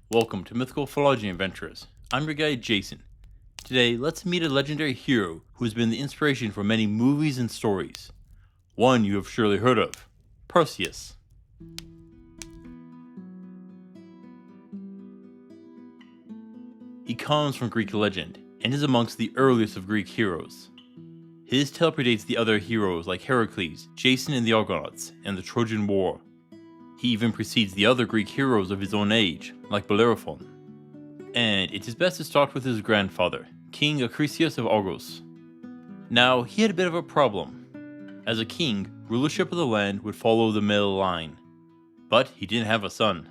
Welcome to Mythical Phylogeny Adventures. I'm your guide Jason. Today, let's meet a legendary hero who has been the inspiration for many movies and stories. One you have surely heard of, Perseus. He comes from Greek legend and is amongst the earliest of Greek heroes. His tale predates the other heroes like Heracles, Jason and the Argonauts, and the Trojan War. He even precedes the other Greek heroes of his own age, like Bellerophon. And it is best to start with his grandfather, King Acrisius of Argos. Now, he had a bit of a problem. As a king, rulership of the land would follow the male line. But he didn't have a son.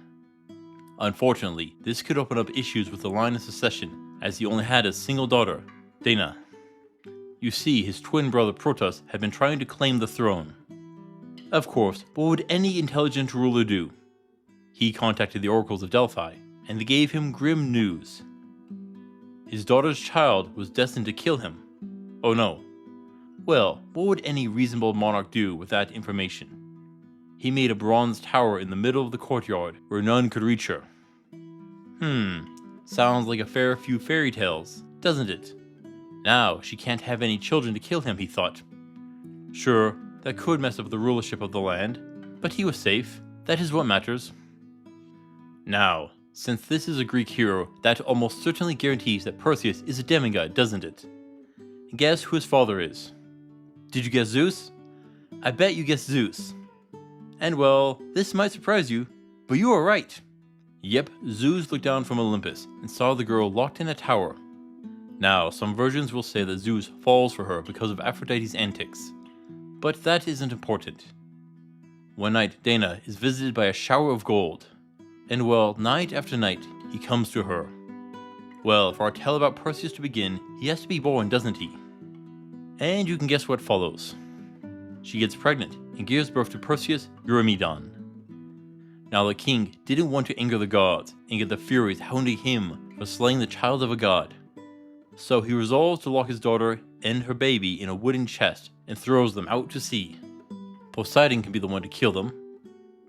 Unfortunately, this could open up issues with the line of succession, as he only had a single daughter, Dana. You see, his twin brother Protus had been trying to claim the throne. Of course, what would any intelligent ruler do? He contacted the oracles of Delphi, and they gave him grim news. His daughter's child was destined to kill him. Oh no. Well, what would any reasonable monarch do with that information? He made a bronze tower in the middle of the courtyard where none could reach her. Sounds like a fair few fairy tales, doesn't it? Now she can't have any children to kill him, he thought. Sure, that could mess up the rulership of the land, but he was safe. That is what matters. Now, since this is a Greek hero, that almost certainly guarantees that Perseus is a demigod, doesn't it? Guess who his father is? Did you guess Zeus? I bet you guessed Zeus. And well, this might surprise you, but you are right. Yep, Zeus looked down from Olympus and saw the girl locked in a tower. Now, some versions will say that Zeus falls for her because of Aphrodite's antics. But that isn't important. One night, Dana is visited by a shower of gold. And well, night after night, he comes to her. Well, for our tale about Perseus to begin, he has to be born, doesn't he? And you can guess what follows. She gets pregnant and gives birth to Perseus Eurymedon. Now the king didn't want to anger the gods and get the Furies hounding him for slaying the child of a god. So he resolves to lock his daughter and her baby in a wooden chest and throws them out to sea. Poseidon can be the one to kill them.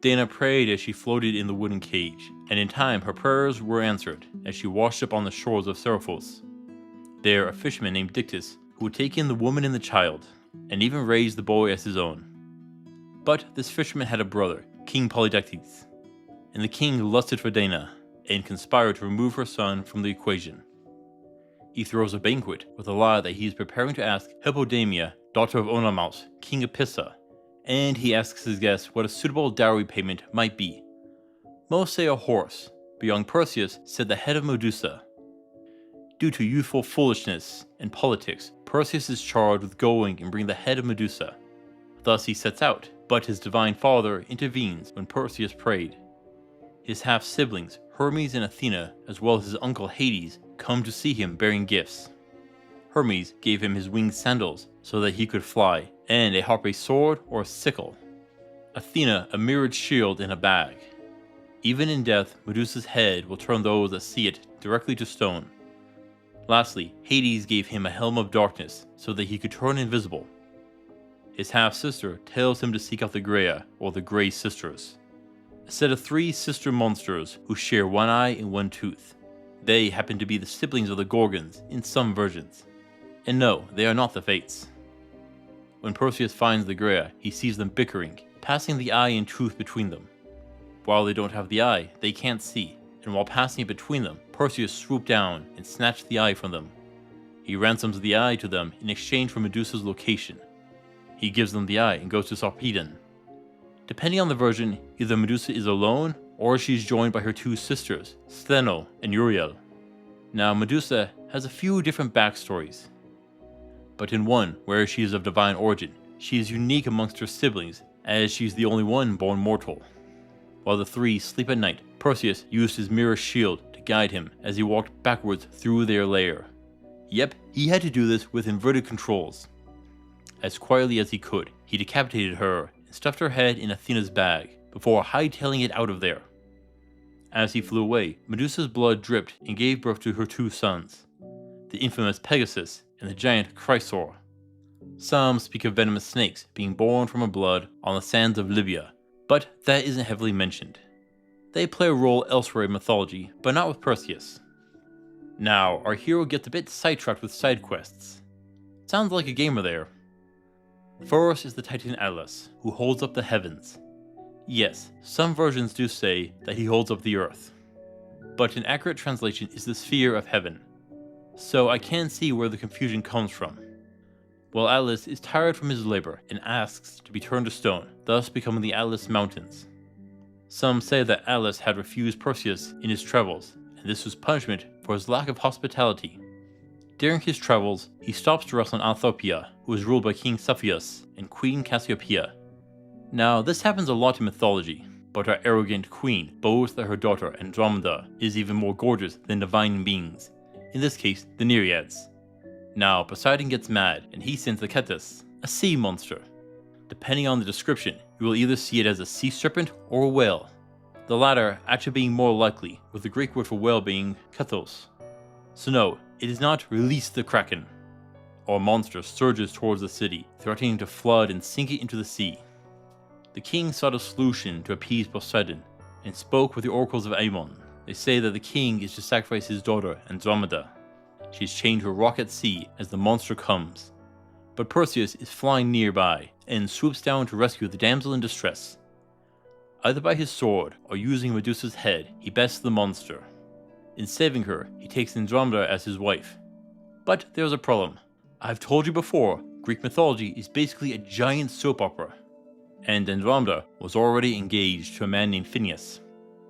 Dana prayed as she floated in the wooden cage, and in time her prayers were answered as she washed up on the shores of Seriphos. There, a fisherman named Dictys, who would take in the woman and the child, and even raise the boy as his own. But this fisherman had a brother, King Polydectes, and the king lusted for Dana, and conspired to remove her son from the equation. He throws a banquet with a lie that he is preparing to ask Hippodamia, daughter of Onomaus, king of Pisa, and he asks his guests what a suitable dowry payment might be. Most say a horse, but young Perseus said the head of Medusa. Due to youthful foolishness and politics, Perseus is charged with going and bringing the head of Medusa. Thus he sets out, but his divine father intervenes when Perseus prayed. His half-siblings, Hermes and Athena, as well as his uncle Hades, come to see him bearing gifts. Hermes gave him his winged sandals so that he could fly, and a harp, a sword, or a sickle. Athena a mirrored shield in a bag. Even in death, Medusa's head will turn those that see it directly to stone. Lastly, Hades gave him a helm of darkness so that he could turn invisible. His half-sister tells him to seek out the Graea, or the Grey Sisters, a set of 3 sister monsters who share one eye and one tooth. They happen to be the siblings of the Gorgons in some versions. And no, they are not the Fates. When Perseus finds the Graea, he sees them bickering, passing the eye and tooth between them. While they don't have the eye, they can't see, and while passing it between them, Perseus swooped down and snatched the eye from them. He ransoms the eye to them in exchange for Medusa's location. He gives them the eye and goes to Sarpedon. Depending on the version, either Medusa is alone, or she is joined by her 2 sisters, Stheno and Uriel. Now Medusa has a few different backstories. But in one, where she is of divine origin, she is unique amongst her siblings, as she is the only one born mortal. While the 3 sleep at night, Perseus used his mirror shield to guide him as he walked backwards through their lair. Yep, he had to do this with inverted controls. As quietly as he could, he decapitated her and stuffed her head in Athena's bag, before hightailing it out of there. As he flew away, Medusa's blood dripped and gave birth to her 2 sons, the infamous Pegasus and the giant Chrysaor. Some speak of venomous snakes being born from her blood on the sands of Libya, but that isn't heavily mentioned. They play a role elsewhere in mythology, but not with Perseus. Now, our hero gets a bit sidetracked with side quests. Sounds like a gamer there. First is the Titan Atlas, who holds up the heavens. Yes, some versions do say that he holds up the earth, but an accurate translation is the sphere of heaven. So I can see where the confusion comes from. Well, Atlas is tired from his labor and asks to be turned to stone, thus becoming the Atlas Mountains. Some say that Atlas had refused Perseus in his travels, and this was punishment for his lack of hospitality. During his travels, he stops to rest on Althopia, who was ruled by King Cepheus and Queen Cassiopeia. Now, this happens a lot in mythology, but our arrogant queen boasts that her daughter Andromeda is even more gorgeous than divine beings, in this case, the Nereids. Now, Poseidon gets mad, and he sends the Cetus, a sea monster. Depending on the description, you will either see it as a sea serpent or a whale. The latter actually being more likely, with the Greek word for whale being kathos. So no, it is not release the Kraken. Our monster surges towards the city, threatening to flood and sink it into the sea. The king sought a solution to appease Poseidon, and spoke with the oracles of Ammon. They say that the king is to sacrifice his daughter Andromeda. She is chained to a rock at sea as the monster comes. But Perseus is flying nearby, and swoops down to rescue the damsel in distress. Either by his sword, or using Medusa's head, he bests the monster. In saving her, he takes Andromeda as his wife. But there's a problem. I've told you before, Greek mythology is basically a giant soap opera. And Andromeda was already engaged to a man named Phineus.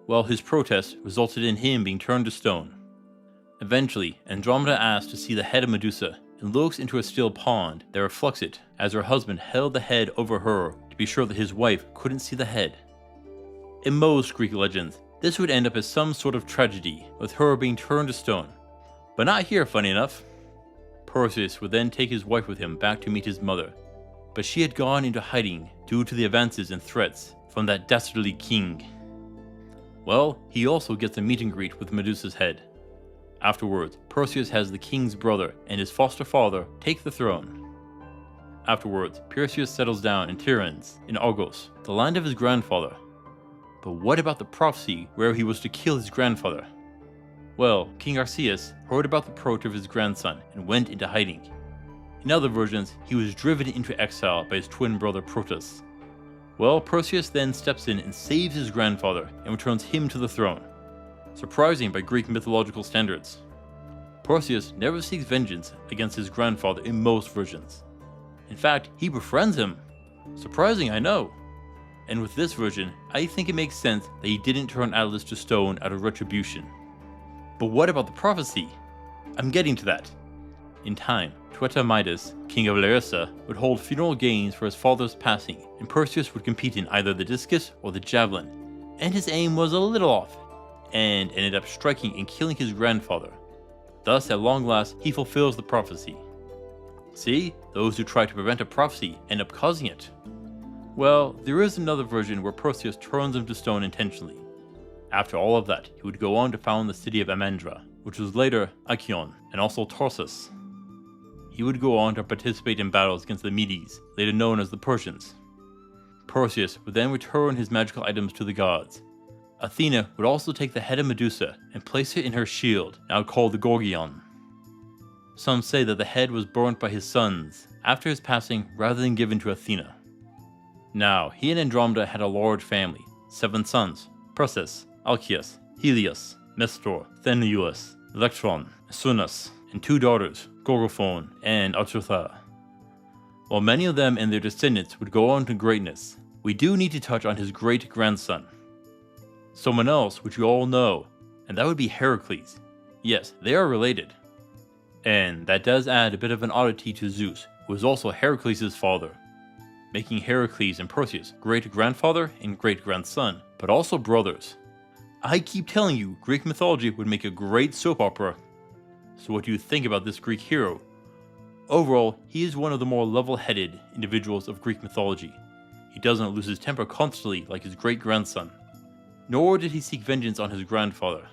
Well, his protest resulted in him being turned to stone. Eventually, Andromeda asks to see the head of Medusa, and looks into a still pond that reflects it, as her husband held the head over her to be sure that his wife couldn't see the head. In most Greek legends, this would end up as some sort of tragedy, with her being turned to stone. But not here, funny enough. Perseus would then take his wife with him back to meet his mother, but she had gone into hiding due to the advances and threats from that dastardly king. Well, he also gets a meet and greet with Medusa's head. Afterwards, Perseus has the king's brother and his foster father take the throne. Afterwards, Perseus settles down in Tiryns, in Argos, the land of his grandfather. But what about the prophecy where he was to kill his grandfather? Well, King Arceus heard about the approach of his grandson and went into hiding. In other versions, he was driven into exile by his twin brother Protus. Well, Perseus then steps in and saves his grandfather and returns him to the throne. Surprising by Greek mythological standards. Perseus never seeks vengeance against his grandfather in most versions. In fact, he befriends him. Surprising, I know. And with this version, I think it makes sense that he didn't turn Atlas to stone out of retribution. But what about the prophecy? I'm getting to that. In time, Tueta Midas, king of Larissa, would hold funeral games for his father's passing, and Perseus would compete in either the discus or the javelin. And his aim was a little off, and ended up striking and killing his grandfather. Thus, at long last, he fulfills the prophecy. See, those who try to prevent a prophecy end up causing it. Well, there is another version where Perseus turns him to stone intentionally. After all of that, he would go on to found the city of Amandra, which was later Achion, and also Tarsus. He would go on to participate in battles against the Medes, later known as the Persians. Perseus would then return his magical items to the gods. Athena would also take the head of Medusa and place it in her shield, now called the Gorgion. Some say that the head was burnt by his sons after his passing rather than given to Athena. Now, he and Andromeda had a large family, 7 sons: Perseus, Alcaeus, Helios, Mestor, Sthenelus, Electron, Sunus, and 2 daughters, Gorgophone and Archotha. While many of them and their descendants would go on to greatness, we do need to touch on his great-grandson. Someone else which you all know, and that would be Heracles. Yes, they are related. And that does add a bit of an oddity to Zeus, who is also Heracles' father, making Heracles and Perseus great-grandfather and great-grandson, but also brothers. I keep telling you, Greek mythology would make a great soap opera. So what do you think about this Greek hero? Overall, he is one of the more level-headed individuals of Greek mythology. He doesn't lose his temper constantly like his great-grandson. Nor did he seek vengeance on his grandfather.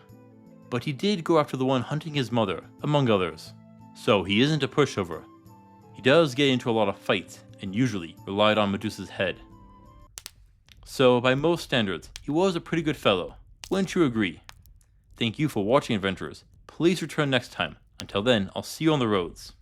But he did go after the one hunting his mother, among others. So he isn't a pushover. He does get into a lot of fights, and usually relied on Medusa's head. So by most standards, he was a pretty good fellow. Wouldn't you agree? Thank you for watching, adventurers. Please return next time. Until then, I'll see you on the roads.